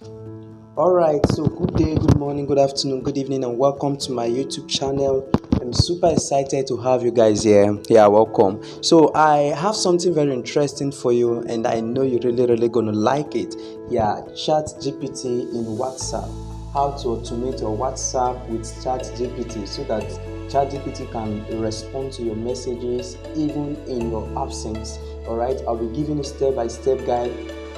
Alright, so good day, good morning, good afternoon, good evening, and welcome to my YouTube channel. I'm super excited to have you guys here. Yeah, welcome. So I have something very interesting for you, and I know you're really gonna like it. Yeah, ChatGPT in WhatsApp. How to automate your WhatsApp with ChatGPT so that ChatGPT can respond to your messages even in your absence. Alright, I'll be giving you step-by-step guide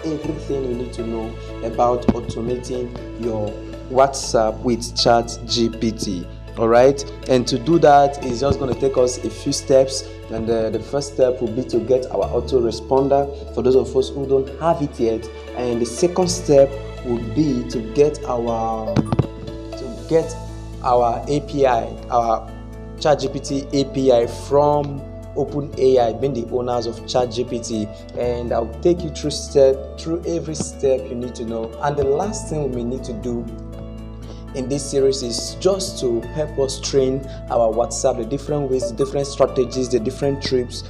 everything you need to know about automating your WhatsApp with ChatGPT. Alright, and to do that is just going to take us a few steps, and the first step will be to get our autoresponder for those of us who don't have it yet, and the second step would be to get our API, our ChatGPT API from OpenAI, being the owners of ChatGPT, and I'll take you through every step you need to know. And the last thing we may need to do in this series is just to help us train our WhatsApp, the different ways, the different strategies, the different tricks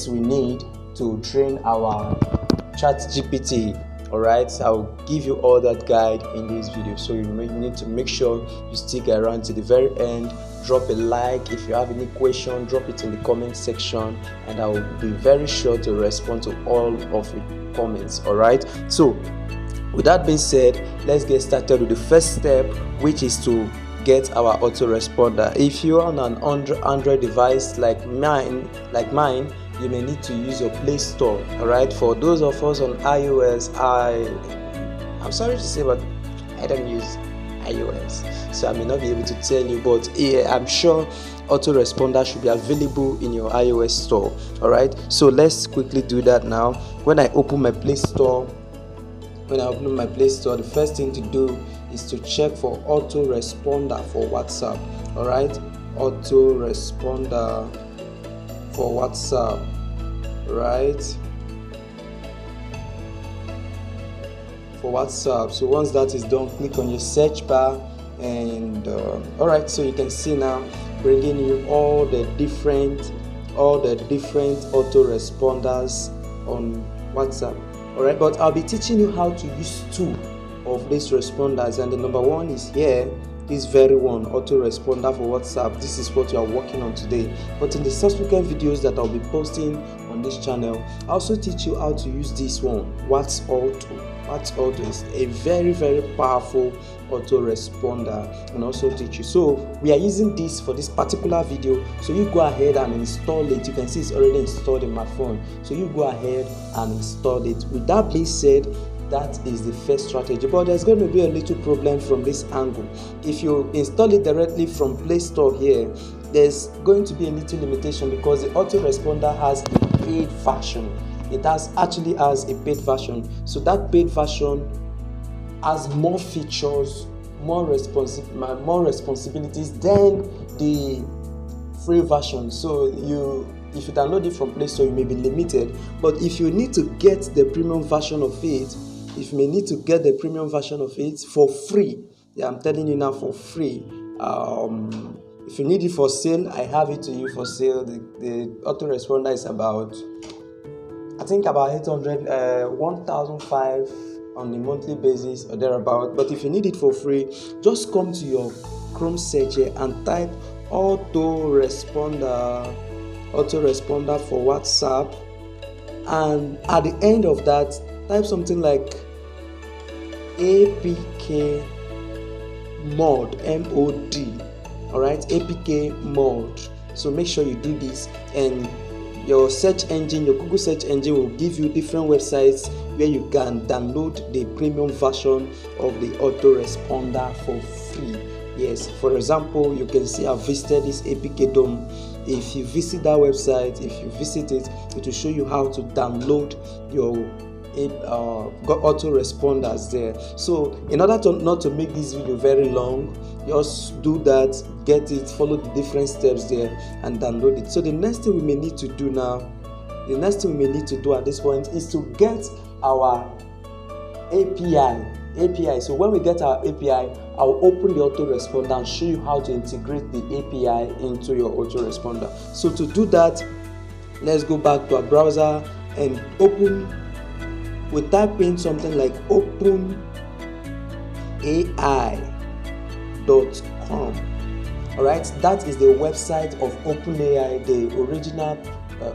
we need to train our ChatGPT. Alright, so I'll give you all that guide in this video, so you need to make sure you stick around to the very end. Drop a like. If you have any question, drop it in the comment section, and I will be very sure to respond to all of your comments. Alright, so with that being said, let's get started with the first step, which is to get our autoresponder. If you're on an Android device like mine, you may need to use your Play Store. Alright, for those of us on iOS, I'm sorry to say, but I don't use iOS, so I may not be able to tell you, but I'm sure autoresponder should be available in your iOS store. Alright, so let's quickly do that now. When I open my Play Store, the first thing to do is to check for autoresponder for WhatsApp. Alright, autoresponder for WhatsApp, right? For WhatsApp. So once that is done, click on your search bar, and alright, so you can see now bringing you all the different autoresponders on WhatsApp. Alright, but I'll be teaching you how to use two of these responders, and the number one is here. This very one, autoresponder for WhatsApp. This is what you are working on today, but in the subsequent videos that I'll be posting on this channel, I also teach you how to use this one, WhatsAuto. WhatsAuto is a very powerful autoresponder, and also teach you. So we are using this for this particular video, so you go ahead and install it. You can see it's already installed in my phone, so you go ahead and install it. With that being said, that is the first strategy, but there's going to be a little problem from this angle. If you install it directly from Play Store here, there's going to be a little limitation because the autoresponder has a paid version. It actually has a paid version, so that paid version has more features, more responsibilities than the free version. So if you download it from Play Store, you may be limited, but if you need to get the premium version of it, for free, yeah, I'm telling you now, for free. If you need it for sale, I have it to you for sale. The autoresponder is about 800, 1,005 on a monthly basis or thereabout. But if you need it for free, just come to your Chrome search here and type autoresponder for WhatsApp, and at the end of that, type something like APK mod, MOD. Alright, APK mod. So make sure you do this, and your search engine, your Google search engine, will give you different websites where you can download the premium version of the autoresponder for free. Yes, for example, you can see I've visited this APK DOM. If you visit that website, it will show you how to download your autoresponders there. So in order not to make this video very long, just do that, get it, follow the different steps there, and download it. So the next thing we may need to do at this point is to get our API. So when we get our API, I'll open the autoresponder and show you how to integrate the API into your autoresponder. So to do that, let's go back to our browser and we type in something like open All right, that is the website of OpenAI, the original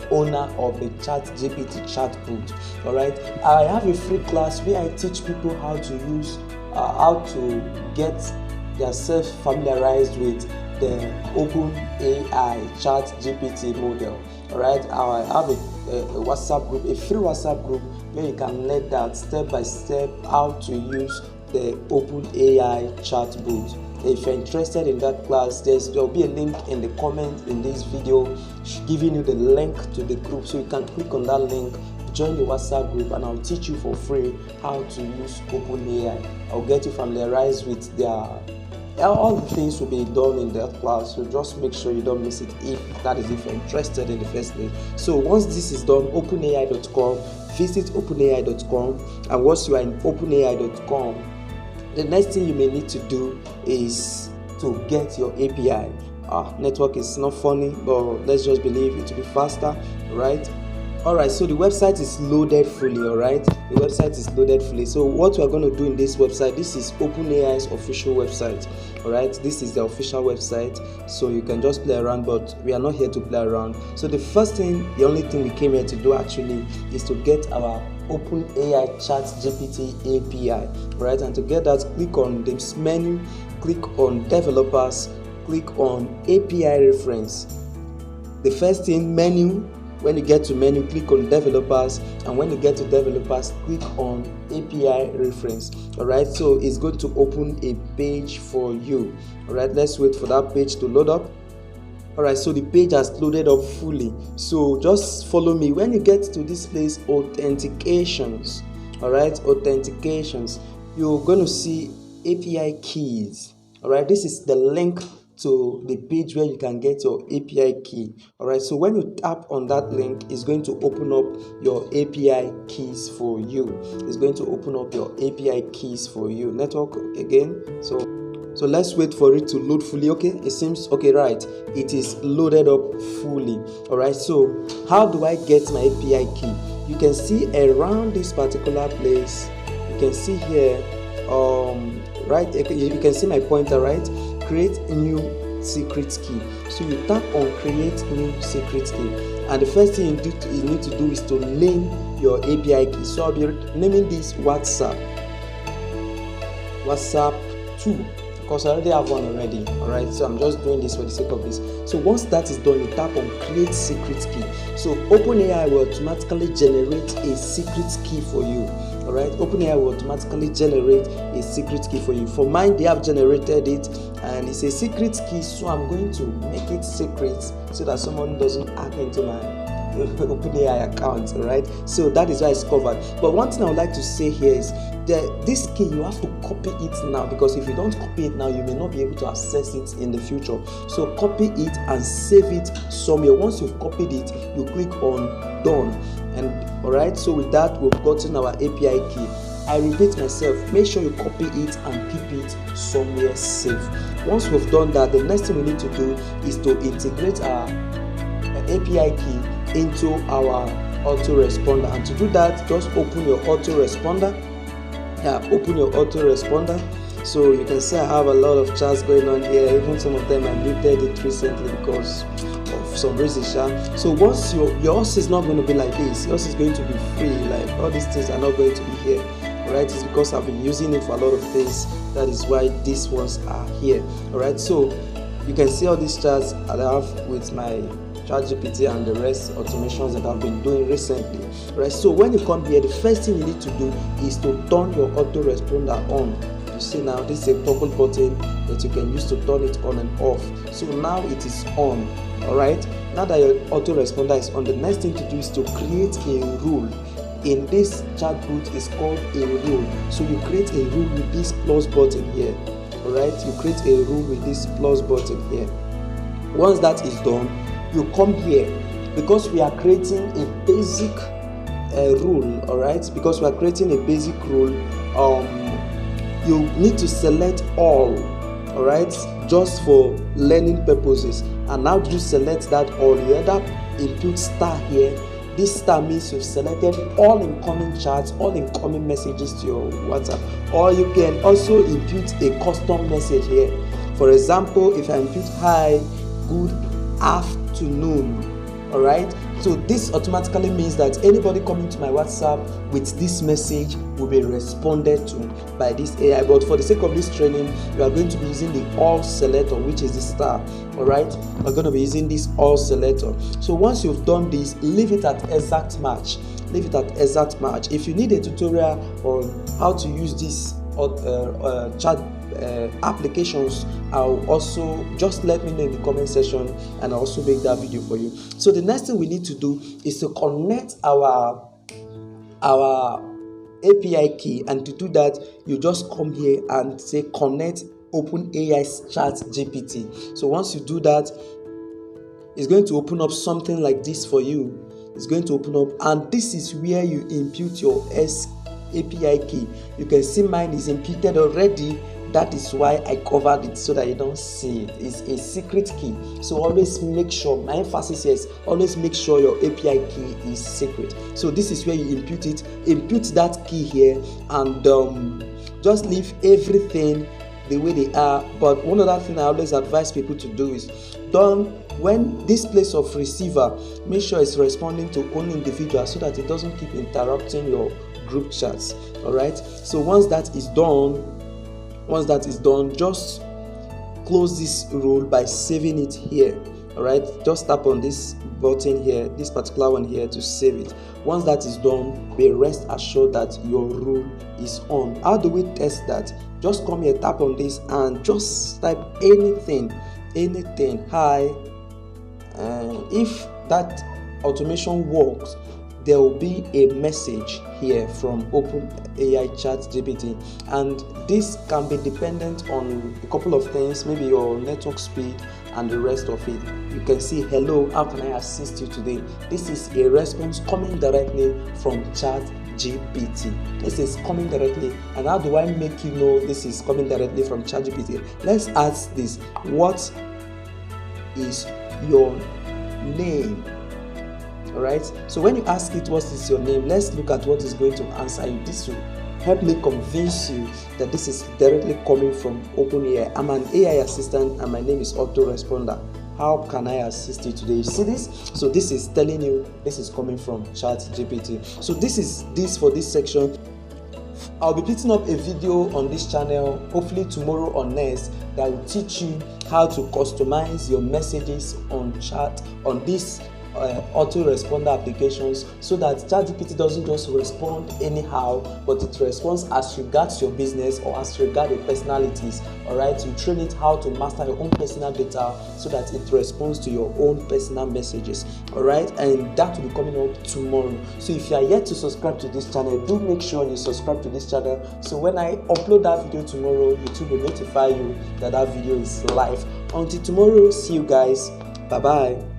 owner of the ChatGPT chatbot. All right, I have a free class where I teach people how to use, how to get themselves familiarized with the OpenAI ChatGPT model. All right, I have a WhatsApp group, a free WhatsApp group where you can learn that step by step how to use the OpenAI chatbot. If you're interested in that class, there'll be a link in the comment in this video giving you the link to the group, so you can click on that link, join the WhatsApp group, and I'll teach you for free how to use OpenAI. I'll get you familiarized with all the things will be done in that class, so just make sure you don't miss it if you're interested in the first place. So once this is done, openai.com, visit openai.com, and once you are in openai.com, the next thing you may need to do is to get your API. Network is not funny, but let's just believe it to be faster, right? Alright, so the website is loaded fully. Alright, the website is loaded fully. So what we are going to do in this website, this is OpenAI's official website. Alright, this is the official website, so you can just play around, but we are not here to play around. So the only thing we came here to do actually is to get our OpenAI ChatGPT API. Right, and to get that, click on this menu, click on developers, click on API reference. The first thing, menu. When you get to menu, click on developers, and when you get to developers, click on API reference. All right, so it's going to open a page for you. All right, let's wait for that page to load up. All right, so the page has loaded up fully, so just follow me. When you get to this place, authentications, all right, authentications, you're going to see API keys. All right, this is the link to the page where you can get your API key. All right, so when you tap on that link, it's going to open up your API keys for you. It's going to open up your API keys for you. Network again. So let's wait for it to load fully. Okay, it seems okay, right? It is loaded up fully. All right, so how do I get my API key? You can see around this particular place, you can see here, right, you can see my pointer, right? Create a new secret key. So you tap on create new secret key, and the first thing you need to do is to name your API key. So I'll be naming this WhatsApp 2, because I already have one already. All right, so I'm just doing this for the sake of this. So once that is done, you tap on create secret key. So OpenAI will automatically generate a secret key for you. All right, OpenAI will automatically generate a secret key for you. For mine, they have generated it, and it's a secret key, so I'm going to make it secret so that someone doesn't hack into my OpenAI account. All right, so that is why it's covered. But one thing I would like to say here is that this key, you have to copy it now, because if you don't copy it now, you may not be able to access it in the future. So copy it and save it somewhere. Once you've copied it, you click on done. And all right, so with that, we've gotten our API key. I repeat myself, make sure you copy it and keep it somewhere safe. Once we've done that, the next thing we need to do is to integrate our API key into our autoresponder. And to do that, just open your autoresponder. Open your autoresponder. So you can see I have a lot of chats going on here. Even some of them I muted it recently because of some reason. So once yours is not going to be like this, yours is going to be free. Like all these things are not going to be here. Alright, it's because I've been using it for a lot of things. That is why these ones are here. Alright, so you can see all these chats I have with my ChatGPT and the rest automations that I've been doing recently. Right, so when you come here, the first thing you need to do is to turn your autoresponder on. You see now, this is a toggle button that you can use to turn it on and off. So now it is on. All right, now that your autoresponder is on, the next thing to do is to create a rule. In this chatbot is called a rule. So you create a rule with this plus button here. All right, you create a rule with this plus button here. Once that is done, you come here, because we are creating a basic rule. All right, because we are creating a basic rule, you need to select all right, just for learning purposes. And now you select that all, you either input star here This star means you've selected all incoming chats, all incoming messages to your WhatsApp. Or you can also input a custom message here. For example, if I input hi, good afternoon, all right, so this automatically means that anybody coming to my WhatsApp with this message will be responded to by this AI. But for the sake of this training, we are going to be using the all selector, which is the star. All right, we're going to be using this all selector. So once you've done this, leave it at exact match. Leave it at exact match. If you need a tutorial on how to use this chat applications, I'll also just let me know in the comment section and I'll also make that video for you. So the next thing we need to do is to connect our API key, and to do that you just come here and say connect OpenAI's ChatGPT. So once you do that, it's going to open up something like this for you. It's going to open up, and this is where you input your API key. You can see mine is imputed already. That is why I covered it so that you don't see it. It's a secret key. So always make sure, my emphasis here is always make sure your API key is secret. So this is where you input it. Input that key here, and just leave everything the way they are. But one other thing I always advise people to do is, when this place of receiver, make sure it's responding to only individuals so that it doesn't keep interrupting your group chats. All right, so once that is done, just close this rule by saving it here. All right, just tap on this button here, this particular one here, to save it. Once that is done, be rest assured that your rule is on. How do we test that? Just come here, tap on this, and just type anything, hi, and if that automation works, there will be a message here from OpenAI ChatGPT, and this can be dependent on a couple of things, maybe your network speed and the rest of it. You can see, hello, how can I assist you today? This is a response coming directly from ChatGPT. This is coming directly. And how do I make you know this is coming directly from ChatGPT? Let's ask this: what is your name? All right, so when you ask it what is your name, let's look at what is going to answer you. This will help me convince you that this is directly coming from OpenAI. I'm an AI assistant and my name is autoresponder. How can I assist you today? You see this? So this is telling you this is coming from ChatGPT. So this is this for this section. I'll be putting up a video on this channel, hopefully tomorrow or next, that will teach you how to customize your messages on chat on this autoresponder applications, so that ChatGPT doesn't just respond anyhow, but it responds as regards your business or as regards your personalities. All right, you train it how to master your own personal data so that it responds to your own personal messages. All right, and that will be coming up tomorrow. So if you are yet to subscribe to this channel, do make sure you subscribe to this channel, so when I upload that video tomorrow, YouTube will notify you that that video is live. Until tomorrow, see you guys. Bye bye.